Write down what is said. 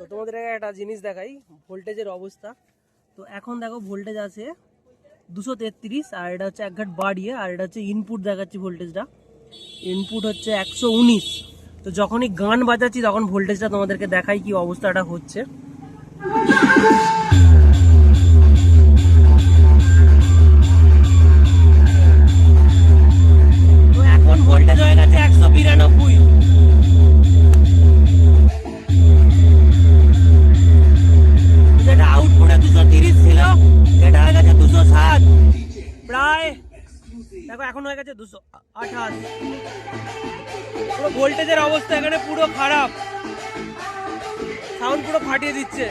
তো তোমাদের একটা জিনিস দেখাই ভোল্টেজের অবস্থা। তো এখন দেখো ভোল্টেজ আছে 233, আর এটা হচ্ছে এক ঘাট বাড়িয়ে, আর এটা হচ্ছে ইনপুট দেখাচ্ছি ভোল্টেজটা। ইনপুট হচ্ছে 119। তো যখনই গান বাজাচ্ছি তখন ভোল্টেজটা তোমাদেরকে দেখাই কি অবস্থাটা হচ্ছে। তো এখন ভোল্টেজ হয়ে গেছে 192। যেটা আউটপুটে 230 ছিল সেটা হয়ে গেছে 207 প্রায়। দেখো এখন হয়ে গেছে 228। পুরো ভোল্টেজের অবস্থা এখানে পুরো খারাপ, সাউন্ড পুরো ফাটিয়ে দিচ্ছে।